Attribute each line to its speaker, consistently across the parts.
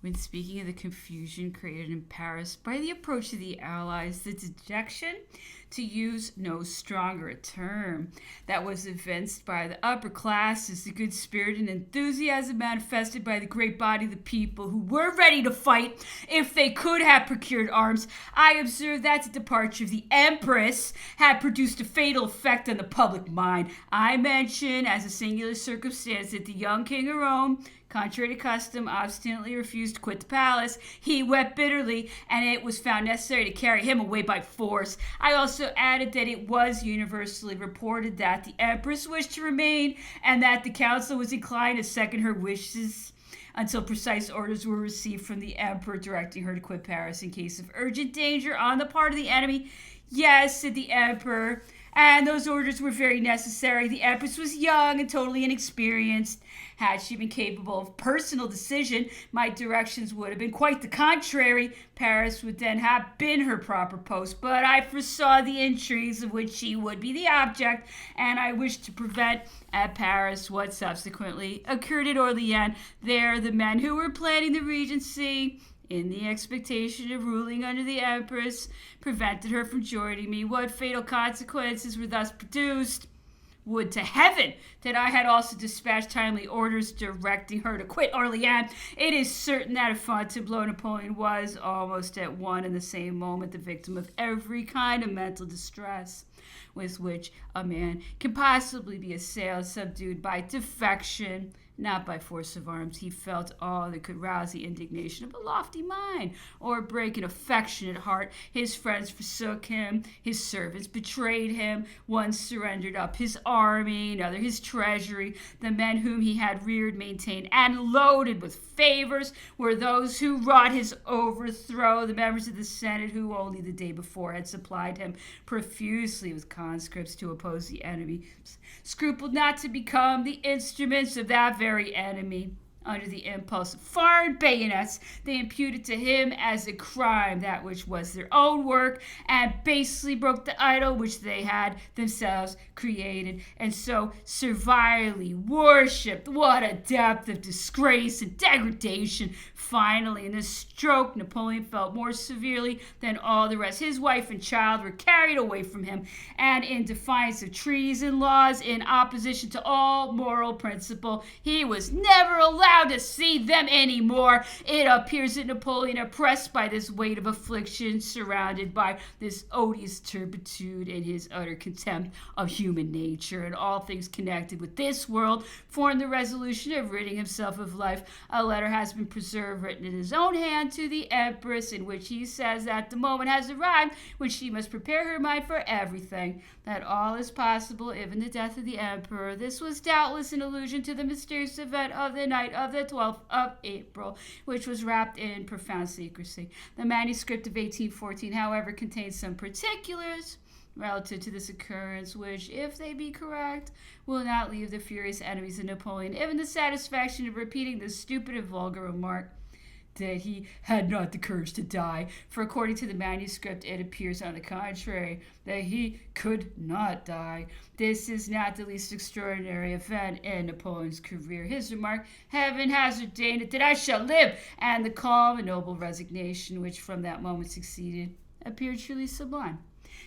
Speaker 1: When speaking of the confusion created in Paris by the approach of the Allies, the dejection, to use no stronger a term, that was evinced by the upper classes, the good spirit and enthusiasm manifested by the great body of the people who were ready to fight if they could have procured arms, I observed that the departure of the Empress had produced a fatal effect on the public mind. I mention as a singular circumstance that the young King of Rome, contrary to custom, obstinately refused to quit the palace. He wept bitterly, and it was found necessary to carry him away by force. I also added that it was universally reported that the Empress wished to remain, and that the council was inclined to second her wishes until precise orders were received from the Emperor directing her to quit Paris in case of urgent danger on the part of the enemy. Yes, said the Emperor, and those orders were very necessary. The Empress was young and totally inexperienced. Had she been capable of personal decision, my directions would have been quite the contrary. Paris would then have been her proper post, but I foresaw the intrigues of which she would be the object, and I wished to prevent at Paris what subsequently occurred at Orleans. There, the men who were planning the regency, in the expectation of ruling under the Empress, prevented her from joining me. What fatal consequences were thus produced? Would to heaven that I had also dispatched timely orders directing her to quit Orleans. It is certain that at Fontainebleau, Napoleon was, almost at one and the same moment, the victim of every kind of mental distress with which a man can possibly be assailed, subdued by defection, not by force of arms. He felt all that could rouse the indignation of a lofty mind or break an affectionate heart. His friends forsook him, his servants betrayed him, one surrendered up his army, another his treasury. The men whom he had reared, maintained, and loaded with favors were those who wrought his overthrow, the members of the Senate who only the day before had supplied him profusely with conscripts to oppose the enemy, scrupled not to become the instruments of that very enemy. Under the impulse of foreign bayonets, they imputed to him as a crime that which was their own work, and basely broke the idol which they had themselves created, and so servilely worshipped. What a depth of disgrace and degradation! Finally, in this stroke, Napoleon felt more severely than all the rest. His wife and child were carried away from him, and in defiance of treaties and laws, in opposition to all moral principle, he was never allowed to see them anymore. It appears that Napoleon, oppressed by this weight of affliction, surrounded by this odious turpitude and his utter contempt of human nature and all things connected with this world, formed the resolution of ridding himself of life. A letter has been preserved, written in his own hand to the Empress, in which he says that the moment has arrived when she must prepare her mind for everything, that all is possible, even the death of the Emperor. This was doubtless an allusion to the mysterious event of the night of the 12th of April, which was wrapped in profound secrecy. The manuscript of 1814, however, contains some particulars relative to this occurrence, which, if they be correct, will not leave the furious enemies of Napoleon even the satisfaction of repeating the stupid and vulgar remark that he had not the courage to die, for according to the manuscript it appears on the contrary that he could not die. This is not the least extraordinary event in Napoleon's career. His remark, "Heaven has ordained it that I shall live," and the calm and noble resignation which from that moment succeeded, appeared truly sublime.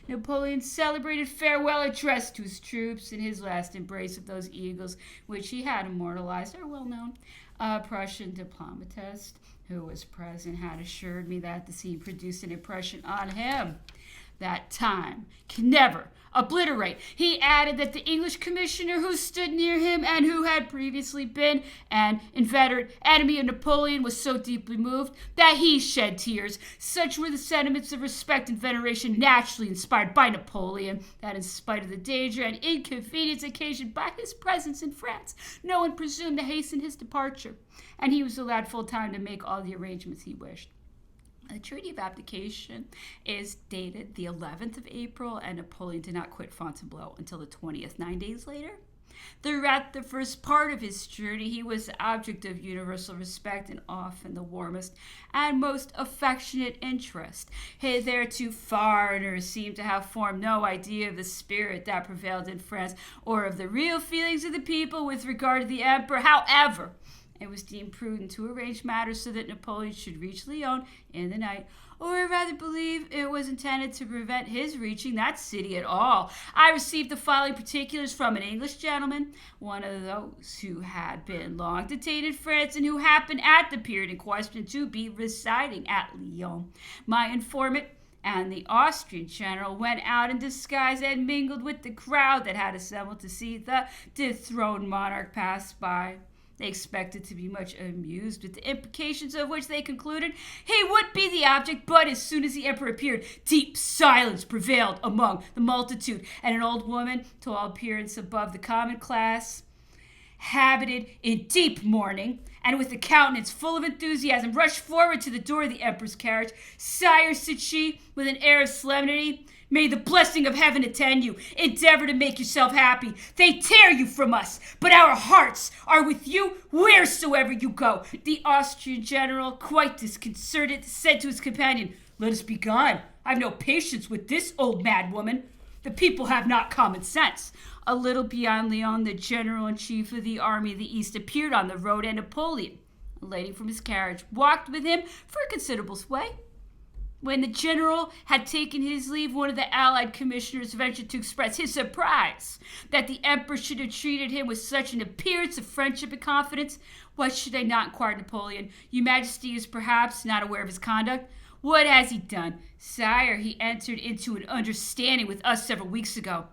Speaker 1: Napoleon's celebrated farewell address to his troops and his last embrace of those eagles which he had immortalized are well known. A Prussian diplomatist who was present had assured me that the scene produced an impression on him that time can never obliterate. He added that the English commissioner who stood near him and who had previously been an inveterate enemy of Napoleon was so deeply moved that he shed tears. Such were the sentiments of respect and veneration naturally inspired by Napoleon, that in spite of the danger and inconvenience occasioned by his presence in France, no one presumed to hasten his departure, and he was allowed full time to make all the arrangements he wished. The Treaty of Abdication is dated the 11th of April, and Napoleon did not quit Fontainebleau until the 20th, 9 days later. Throughout the first part of his journey, he was the object of universal respect and often the warmest and most affectionate interest. Hitherto, foreigners seem to have formed no idea of the spirit that prevailed in France or of the real feelings of the people with regard to the emperor. However, It was deemed prudent to arrange matters so that Napoleon should reach Lyon in the night, or I rather believe it was intended to prevent his reaching that city at all. I received the following particulars from an English gentleman, one of those who had been long detained in France and who happened at the period in question to be residing at Lyon. My informant and the Austrian general went out in disguise and mingled with the crowd that had assembled to see the dethroned monarch pass by. They expected to be much amused with the implications of which they concluded he would be the object, but as soon as the emperor appeared, deep silence prevailed among the multitude, and an old woman, to all appearance above the common class, habited in deep mourning, and with a countenance full of enthusiasm, rushed forward to the door of the emperor's carriage. "Sire," said she, with an air of solemnity, "may the blessing of heaven attend you. Endeavor to make yourself happy. They tear you from us, but our hearts are with you wheresoever you go." The Austrian general, quite disconcerted, said to his companion, "Let us be gone. I have no patience with this old mad woman. The people have not common sense." A little beyond Lyon, the general-in-chief of the army of the East appeared on the road, and Napoleon, alighting from his carriage, walked with him for a considerable way. When the general had taken his leave, one of the Allied commissioners ventured to express his surprise that the emperor should have treated him with such an appearance of friendship and confidence. "What should I not?" inquired Napoleon. "Your Majesty is perhaps not aware of his conduct." "What has he done?" "Sire, he entered into an understanding with us several weeks ago."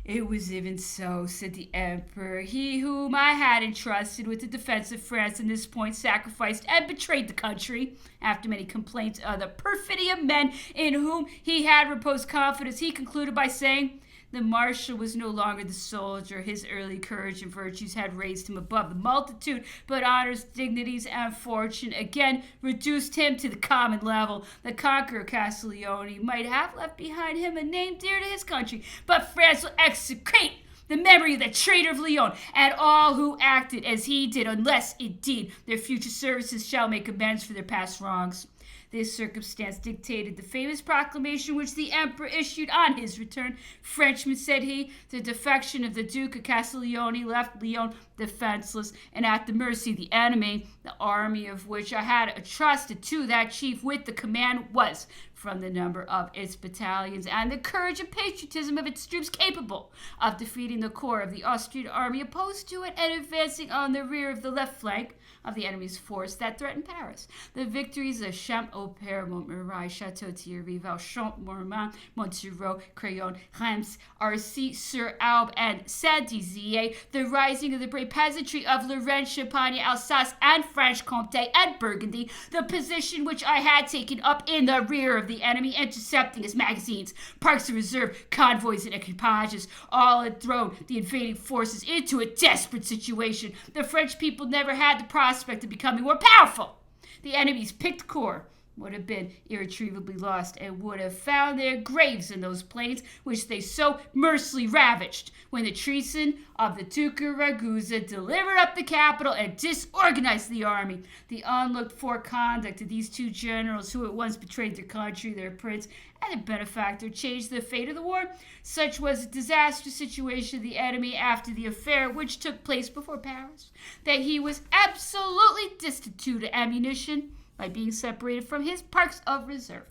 Speaker 1: "It was even so," said the emperor. "He whom I had entrusted with the defense of France in this point sacrificed and betrayed the country. After many complaints of the perfidy of men in whom he had reposed confidence, he concluded by saying, the marshal was no longer the soldier. His early courage and virtues had raised him above the multitude, but honors, dignities, and fortune again reduced him to the common level. The conqueror Castiglione might have left behind him a name dear to his country, but France will execrate the memory of the traitor of Lyon and all who acted as he did, unless, indeed, their future services shall make amends for their past wrongs." This circumstance dictated the famous proclamation which the emperor issued on his return. "Frenchmen," said he, "the defection of the Duke of Castiglione left Lyon defenseless and at the mercy of the enemy. The army of which I had entrusted to that chief with the command was, from the number of its battalions and the courage and patriotism of its troops, capable of defeating the corps of the Austrian army opposed to it and advancing on the rear of the left flank of the enemy's force that threatened Paris. The victories of Champs-au-Père, Montmirail, Château-Thierry, Valchamp, Mormant, Montereau, Crayon, Reims, Arcy-sur-Aube, and Saint-Dizier, the rising of the brave peasantry of Lorraine, Champagne, Alsace, and Franche-Comté, and Burgundy, the position which I had taken up in the rear of the enemy, intercepting his magazines, parks of reserve, convoys, and equipages, all had thrown the invading forces into a desperate situation. The French people never had the prospect of becoming more powerful. The enemy's picked corps would have been irretrievably lost and would have found their graves in those plains which they so mercilessly ravaged when the treason of the Duke of Ragusa delivered up the capital and disorganized the army. The unlooked-for conduct of these two generals, who at once betrayed their country, their prince, and their benefactor, changed the fate of the war. Such was the disastrous situation of the enemy after the affair which took place before Paris, that he was absolutely destitute of ammunition by being separated from his parks of reserve.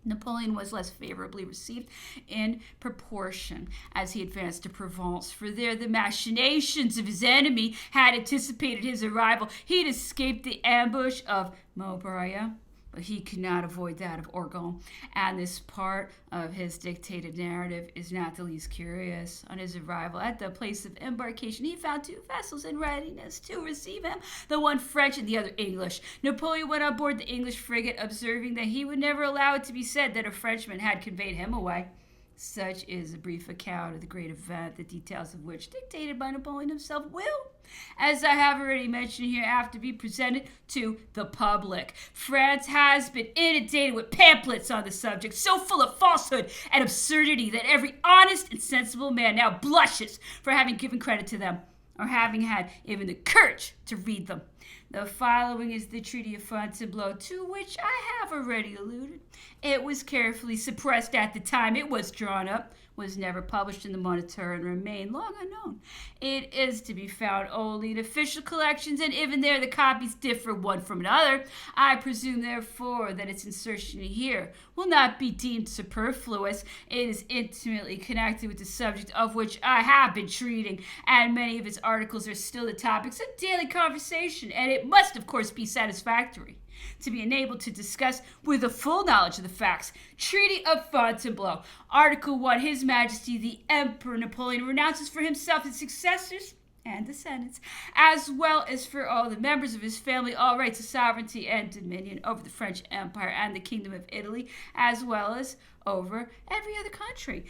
Speaker 1: Napoleon was less favorably received in proportion as he advanced to Provence, for there the machinations of his enemy had anticipated his arrival. He had escaped the ambush of Montmirail, but he could not avoid that of Orgon, and this part of his dictated narrative is not the least curious. On his arrival at the place of embarkation, he found two vessels in readiness to receive him, the one French and the other English. Napoleon went on board the English frigate, observing that he would never allow it to be said that a Frenchman had conveyed him away. Such is a brief account of the great event, the details of which, dictated by Napoleon himself, will, as I have already mentioned here, have to be presented to the public. France has been inundated with pamphlets on the subject, so full of falsehood and absurdity that every honest and sensible man now blushes for having given credit to them, or having had even the courage to read them. The following is the Treaty of Fontainebleau, to which I have already alluded. It was carefully suppressed at the time it was drawn up, was never published in the Moniteur, and remained long unknown. It is to be found only in official collections, and even there the copies differ one from another. I presume, therefore, that its insertion here will not be deemed superfluous. It is intimately connected with the subject of which I have been treating, and many of its articles are still the topics of daily conversation, and it must, of course, be satisfactory to be enabled to discuss with a full knowledge of the facts. Treaty of Fontainebleau. Article 1. His Majesty the Emperor Napoleon renounces for himself his successors and descendants, as well as for all the members of his family, all rights of sovereignty and dominion over the French Empire and the Kingdom of Italy, as well as over every other country.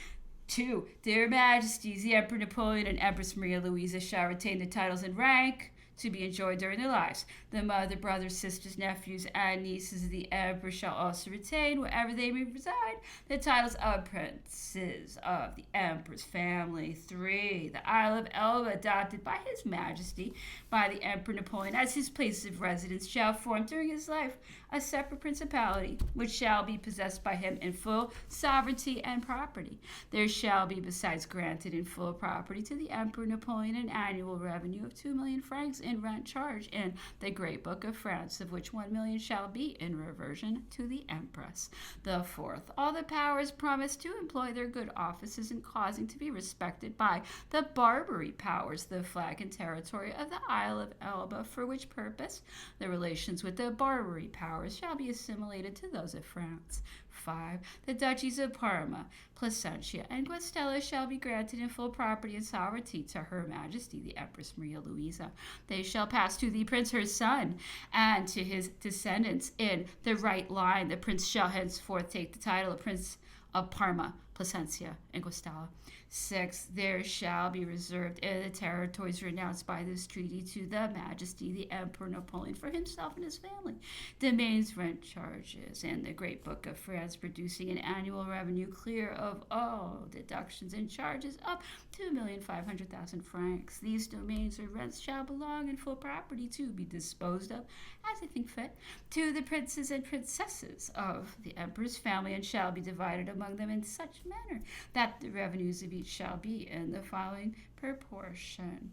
Speaker 1: 2. Their Majesties the Emperor Napoleon and Empress Maria Louisa shall retain the titles and rank to be enjoyed during their lives. The mother, brothers, sisters, nephews, and nieces of the emperor shall also retain, wherever they may reside, the titles of princes of the emperor's family. 3. The Isle of Elba, adopted by his majesty by the Emperor Napoleon as his place of residence, shall form during his life a separate principality, which shall be possessed by him in full sovereignty and property. There shall be besides granted in full property to the Emperor Napoleon an annual revenue of 2,000,000 francs in rent charge in the Great Book of France, of which 1,000,000 shall be in reversion to the Empress. The 4th, all the powers promise to employ their good offices in causing to be respected by the Barbary powers the flag and territory of the Isle of Elba, for which purpose the relations with the Barbary powers shall be assimilated to those of France. 5. The duchies of Parma, Placentia, and Guastella shall be granted in full property and sovereignty to Her Majesty the Empress Maria Louisa. They shall pass to the prince her son and to his descendants in the right line. The prince shall henceforth take the title of Prince of Parma, Placentia, and Guastella. 6. There shall be reserved in the territories renounced by this treaty to the Majesty the Emperor Napoleon for himself and his family domains, rent charges, and the Great Book of France, producing an annual revenue clear of all deductions and charges of 2,500,000 francs. These domains or rents shall belong in full property to be disposed of as they think fit to the princes and princesses of the emperor's family, and shall be divided among them in such manner that the revenues of each shall be in the following proportion.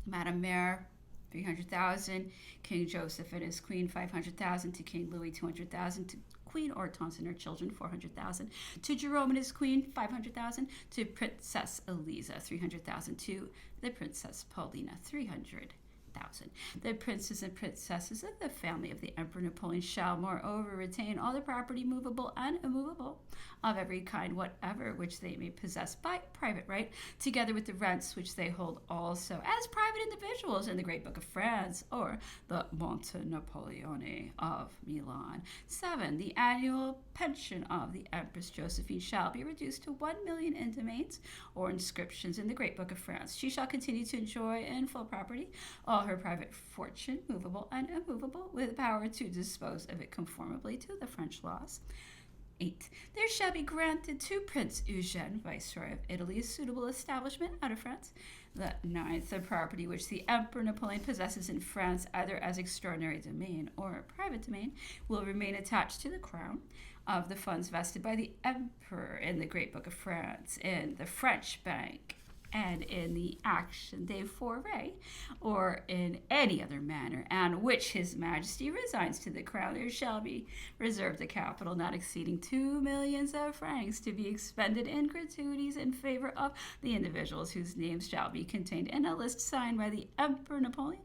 Speaker 1: Madame Mayor, 300,000. King Joseph and his queen, 500,000. To King Louis, 200,000. To Queen Hortense and her children, 400,000. To Jerome and his queen, 500,000. To Princess Eliza, 300,000. To the Princess Paulina, 300,000. The princes and princesses of the family of the Emperor Napoleon shall moreover retain all the property, movable and immovable, of every kind whatever, which they may possess by private right, together with the rents which they hold also as private individuals in the Great Book of France, or the Monte Napoleone of Milan. 7. The annual pension of the Empress Josephine shall be reduced to 1,000,000 in domains or inscriptions in the Great Book of France. She shall continue to enjoy in full property all her private fortune, movable and immovable, with power to dispose of it conformably to the French laws. 8. There shall be granted to Prince Eugene, Viceroy of Italy, a suitable establishment out of France. The 9th, the property which the Emperor Napoleon possesses in France, either as extraordinary domain or private domain, will remain attached to the crown of the funds vested by the Emperor in the Great Book of France, in the French Bank, and in the action de foray, or in any other manner, and which his majesty resigns to the crown, there shall be reserved a capital not exceeding 2,000,000 of francs to be expended in gratuities in favor of the individuals whose names shall be contained in a list signed by the Emperor Napoleon,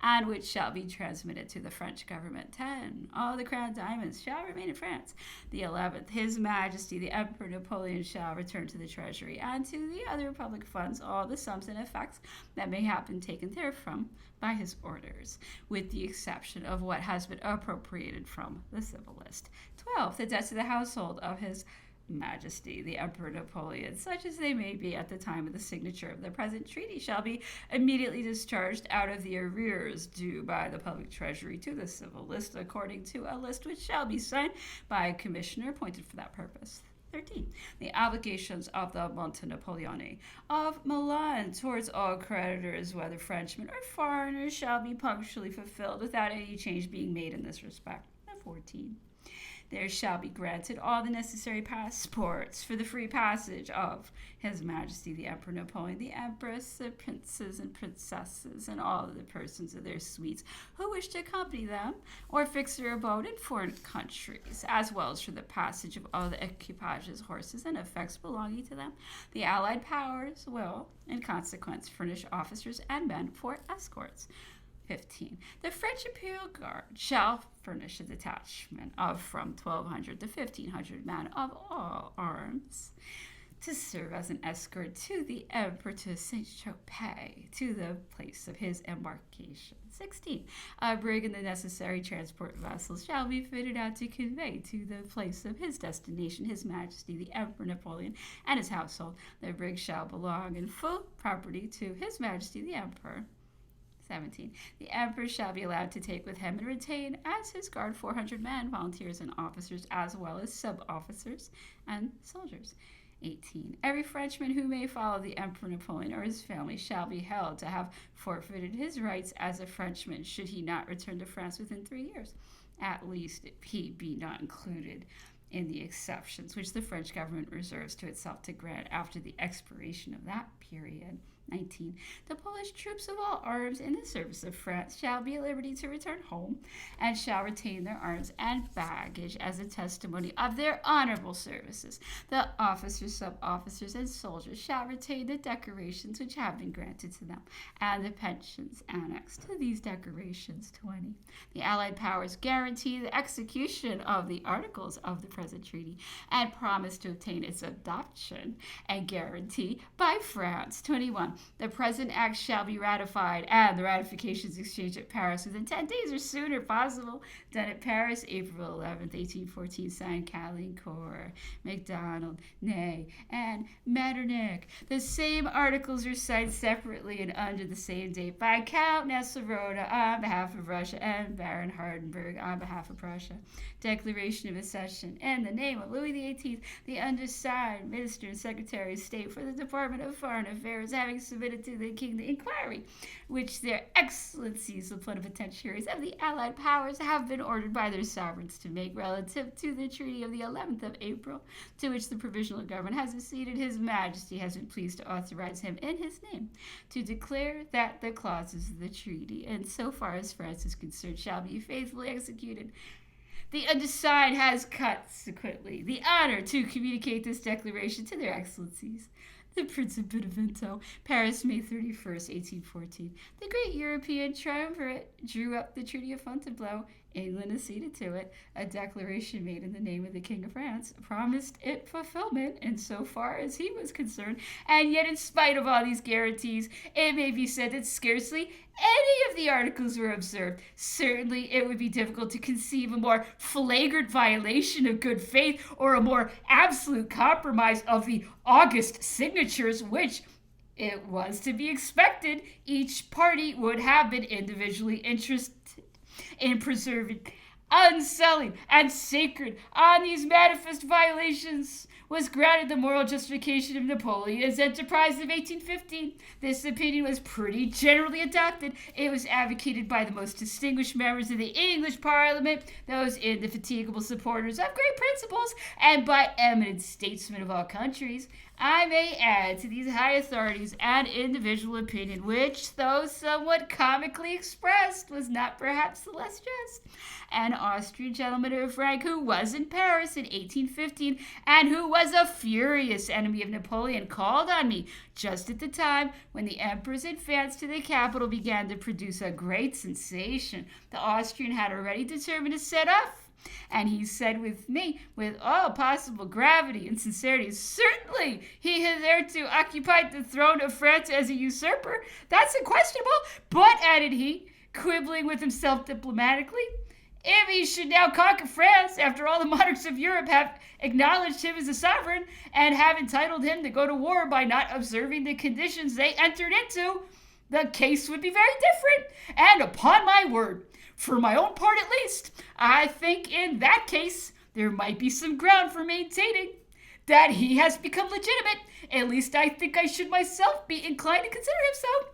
Speaker 1: and which shall be transmitted to the French government. 10. All the crown diamonds shall remain in France. The 11th, his majesty the Emperor Napoleon shall return to the treasury and to the other public funds all the sums and effects that may have been taken therefrom by his orders, with the exception of what has been appropriated from the civil list. 12. The debts of the household of his Majesty the Emperor Napoleon, such as they may be at the time of the signature of the present treaty, shall be immediately discharged out of the arrears due by the public treasury to the civil list, according to a list which shall be signed by a commissioner appointed for that purpose. 13. The obligations of the Monte Napoleone of Milan towards all creditors, whether Frenchmen or foreigners, shall be punctually fulfilled without any change being made in this respect. 14. There shall be granted all the necessary passports for the free passage of His Majesty the Emperor Napoleon, the Empress, the princes and princesses, and all of the persons of their suites who wish to accompany them or fix their abode in foreign countries, as well as for the passage of all the equipages, horses, and effects belonging to them. The Allied powers will, in consequence, furnish officers and men for escorts. 15. The French Imperial Guard shall furnish a detachment of from 1,200 to 1,500 men of all arms to serve as an escort to the Emperor to Saint-Tropez, to the place of his embarkation. 16. A brig and the necessary transport vessels shall be fitted out to convey to the place of his destination His Majesty the Emperor Napoleon and his household. The brig shall belong in full property to His Majesty the Emperor. 17. The Emperor shall be allowed to take with him and retain as his guard 400 men, volunteers and officers, as well as sub-officers and soldiers. 18. Every Frenchman who may follow the Emperor Napoleon or his family shall be held to have forfeited his rights as a Frenchman should he not return to France within 3 years, at least if he be not included in the exceptions which the French government reserves to itself to grant after the expiration of that period. 19. The Polish troops of all arms in the service of France shall be at liberty to return home and shall retain their arms and baggage as a testimony of their honorable services. The officers, sub-officers, and soldiers shall retain the decorations which have been granted to them and the pensions annexed to these decorations. 20. The Allied powers guarantee the execution of the articles of the present treaty and promise to obtain its adoption and guarantee by France. 21. The present act shall be ratified and the ratifications exchanged at Paris within 10 days or sooner possible. Done at Paris, April 11th, 1814. Signed Caulaincourt, MacDonald, Ney, and Metternich. The same articles are signed separately and under the same date by Count Nesselrode on behalf of Russia and Baron Hardenberg on behalf of Prussia. Declaration of accession in the name of Louis XVIII, the undersigned Minister and Secretary of State for the Department of Foreign Affairs, having submitted to the King the inquiry which their excellencies the plenipotentiaries of the Allied powers have been ordered by their sovereigns to make relative to the treaty of the 11th of April, to which the provisional government has acceded. His Majesty has been pleased to authorize him in his name to declare that the clauses of the treaty, and so far as France is concerned, shall be faithfully executed. The undersigned has consequently the honor to communicate this declaration to their excellencies. The Prince of Benevento, Paris, May 31st, 1814. The great European triumvirate drew up the Treaty of Fontainebleau. England acceded to it. A declaration made in the name of the King of France promised it fulfillment in so far as he was concerned, and yet in spite of all these guarantees, it may be said that scarcely any of the articles were observed. Certainly it would be difficult to conceive a more flagrant violation of good faith or a more absolute compromise of the august signatures which, it was to be expected, each party would have been individually interested in preserving, unsullied, and sacred. On these manifest violations was granted the moral justification of Napoleon's enterprise of 1815. This opinion was pretty generally adopted. It was advocated by the most distinguished members of the English Parliament, those indefatigable supporters of great principles, and by eminent statesmen of all countries. I may add to these high authorities an individual opinion which, though somewhat comically expressed, was not perhaps the less just. An Austrian gentleman of rank who was in Paris in 1815 and who was a furious enemy of Napoleon called on me just at the time when the emperor's advance to the capital began to produce a great sensation. The Austrian had already determined to set off, and he said with me, with all possible gravity and sincerity, certainly he hitherto occupied the throne of France as a usurper. That's unquestionable. But, added he, quibbling with himself diplomatically, if he should now conquer France, after all the monarchs of Europe have acknowledged him as a sovereign and have entitled him to go to war by not observing the conditions they entered into, the case would be very different. And upon my word, for my own part at least, I think in that case there might be some ground for maintaining that he has become legitimate. At least I think I should myself be inclined to consider him so.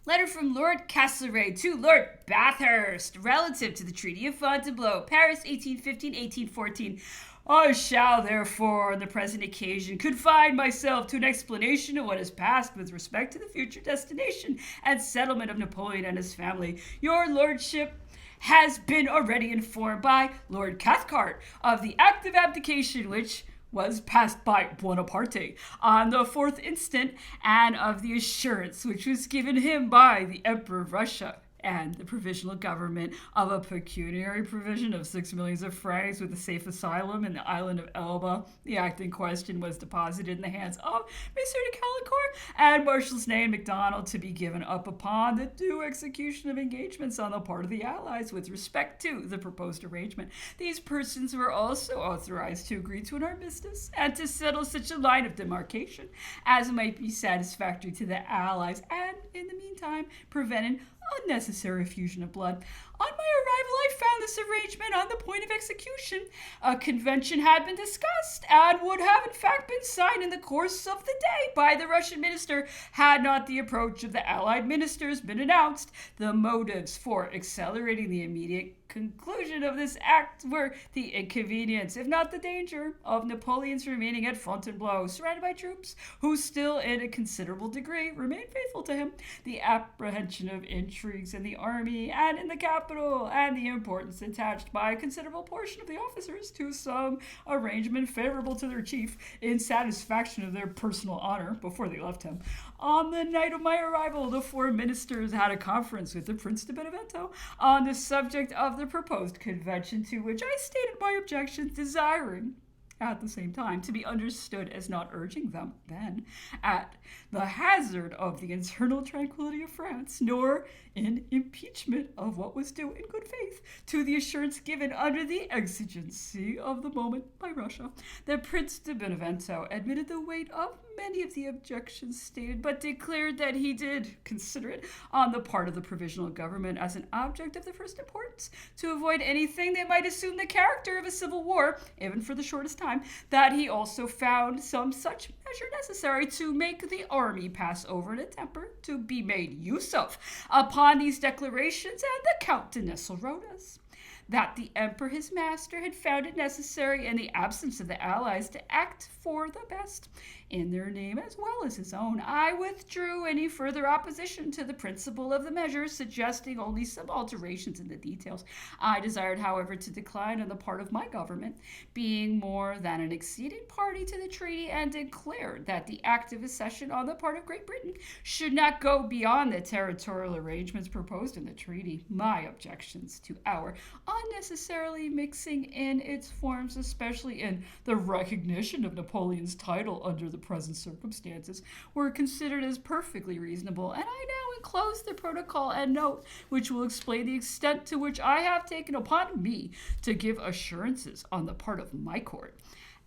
Speaker 1: Letter from Lord Castlereagh to Lord Bathurst relative to the Treaty of Fontainebleau, Paris, 1815-1814. I shall, therefore, on the present occasion, confine myself to an explanation of what has passed with respect to the future destination and settlement of Napoleon and his family. Your lordship has been already informed by Lord Cathcart of the act of abdication which was passed by Bonaparte on the 4th instant, and of the assurance which was given him by the Emperor of Russia and the provisional government of a pecuniary provision of 6 millions of francs with a safe asylum in the island of Elba. The act in question was deposited in the hands of Monsieur de Caulaincourt and Marshals Ney and Macdonald to be given up upon the due execution of engagements on the part of the Allies with respect to the proposed arrangement. These persons were also authorized to agree to an armistice and to settle such a line of demarcation as might be satisfactory to the Allies and, in the meantime, prevent an unnecessary effusion of blood. On my arrival, I found this arrangement on the point of execution. A convention had been discussed and would have in fact been signed in the course of the day by the Russian minister had not the approach of the Allied ministers been announced. The motives for accelerating the immediate conclusion of this act were the inconvenience, if not the danger, of Napoleon's remaining at Fontainebleau, surrounded by troops who still in a considerable degree remained faithful to him, the apprehension of intrigues in the army and in the capital, and the importance attached by a considerable portion of the officers to some arrangement favorable to their chief in satisfaction of their personal honor before they left him. On the night of my arrival, the 4 ministers had a conference with the Prince de Benevento on the subject of the proposed convention, to which I stated my objections, desiring at the same time to be understood as not urging them then at the hazard of the internal tranquility of France, nor in impeachment of what was due in good faith to the assurance given under the exigency of the moment by Russia. The Prince de Benevento admitted the weight of many of the objections stated, but declared that he did consider it on the part of the provisional government as an object of the first importance to avoid anything that might assume the character of a civil war, even for the shortest time, that he also found some such measure necessary to make the army pass over in a temper to be made use of. Upon these declarations, and the Count de Nesle wrote us that the Emperor, his master, had found it necessary, in the absence of the Allies, to act for the best in their name as well as his own. I withdrew any further opposition to the principle of the measure, suggesting only some alterations in the details. I desired, however, to decline on the part of my government, being more than an acceding party to the treaty, and declared that the active accession on the part of Great Britain should not go beyond the territorial arrangements proposed in the treaty. My objections to our unnecessarily mixing in its forms, especially in the recognition of Napoleon's title under the present circumstances, were considered as perfectly reasonable, and I now enclose the protocol and note which will explain the extent to which I have taken upon me to give assurances on the part of my court.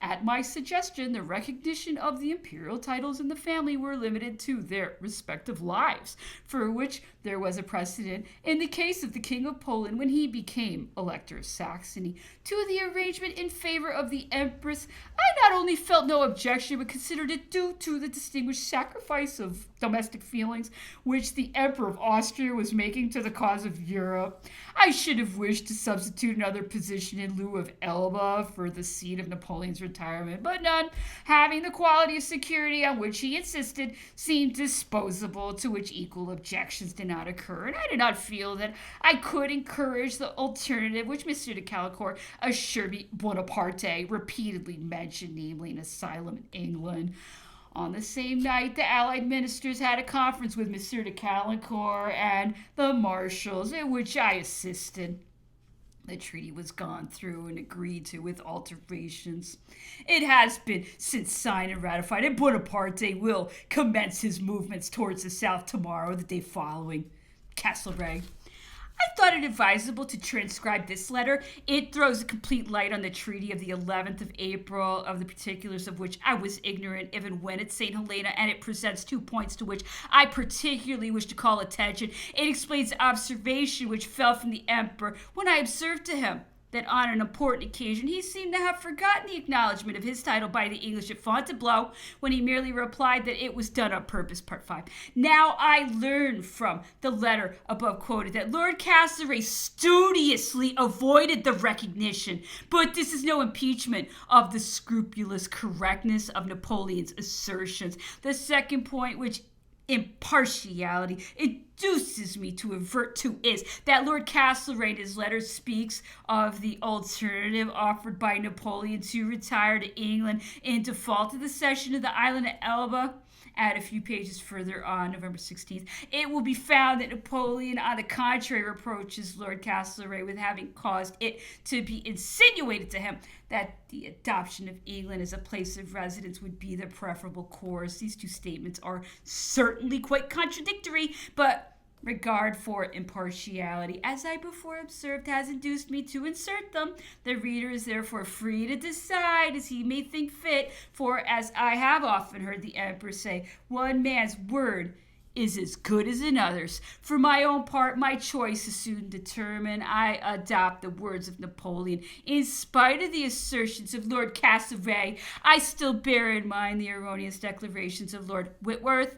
Speaker 1: At my suggestion, the recognition of the imperial titles in the family were limited to their respective lives, for which there was a precedent in the case of the King of Poland when he became Elector of Saxony. To the arrangement in favor of the Empress, I not only felt no objection, but considered it due to the distinguished sacrifice of domestic feelings which the Emperor of Austria was making to the cause of Europe. I should have wished to substitute another position in lieu of Elba for the seat of Napoleon's retirement, but none, having the quality of security on which he insisted, seemed disposable, to which equal objections did not occur, and I did not feel that I could encourage the alternative which Monsieur de Caulaincourt assured me Bonaparte repeatedly mentioned, namely an asylum in England. On the same night, the Allied ministers had a conference with Monsieur de Caulaincourt and the marshals, in which I assisted. The treaty was gone through and agreed to with alterations. It has been since signed and ratified, and Bonaparte will commence his movements towards the south tomorrow or the day following. Castlereagh. I thought it advisable to transcribe this letter. It throws a complete light on the treaty of the 11th of April, of the particulars of which I was ignorant even when at St. Helena, and it presents 2 points to which I particularly wish to call attention. It explains the observation which fell from the Emperor when I observed to him that on an important occasion he seemed to have forgotten the acknowledgement of his title by the English at Fontainebleau when he merely replied that it was done on purpose, part 5. Now I learn from the letter above quoted that Lord Castlereagh studiously avoided the recognition, but this is no impeachment of the scrupulous correctness of Napoleon's assertions. The second point, which impartiality induces me to avert to, is that Lord Castlereagh in his letter speaks of the alternative offered by Napoleon to retire to England in default of the cession of the island of Elba. Add a few pages further on, November 16th, it will be found that Napoleon, on the contrary, reproaches Lord Castlereagh with having caused it to be insinuated to him that the adoption of England as a place of residence would be the preferable course. These two statements are certainly quite contradictory, but regard for impartiality, as I before observed, has induced me to insert them. The reader is therefore free to decide as he may think fit, for as I have often heard the Emperor say, one man's word is as good as another's. For my own part, my choice is soon determined. I adopt the words of Napoleon. In spite of the assertions of Lord Castlereagh, I still bear in mind the erroneous declarations of Lord Whitworth,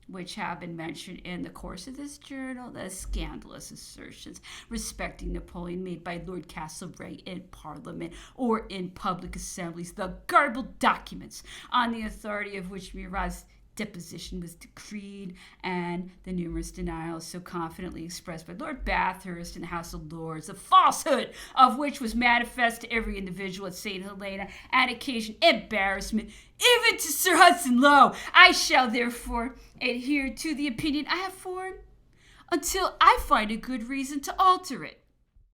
Speaker 1: which have been mentioned in the course of this journal, the scandalous assertions respecting Napoleon made by Lord Castlereagh in Parliament or in public assemblies, the garbled documents on the authority of which Murat's deposition was decreed, and the numerous denials so confidently expressed by Lord Bathurst in the House of Lords, the falsehood of which was manifest to every individual at St. Helena and occasioned embarrassment even to Sir Hudson Lowe. I shall therefore adhere to the opinion I have formed until I find a good reason to alter it.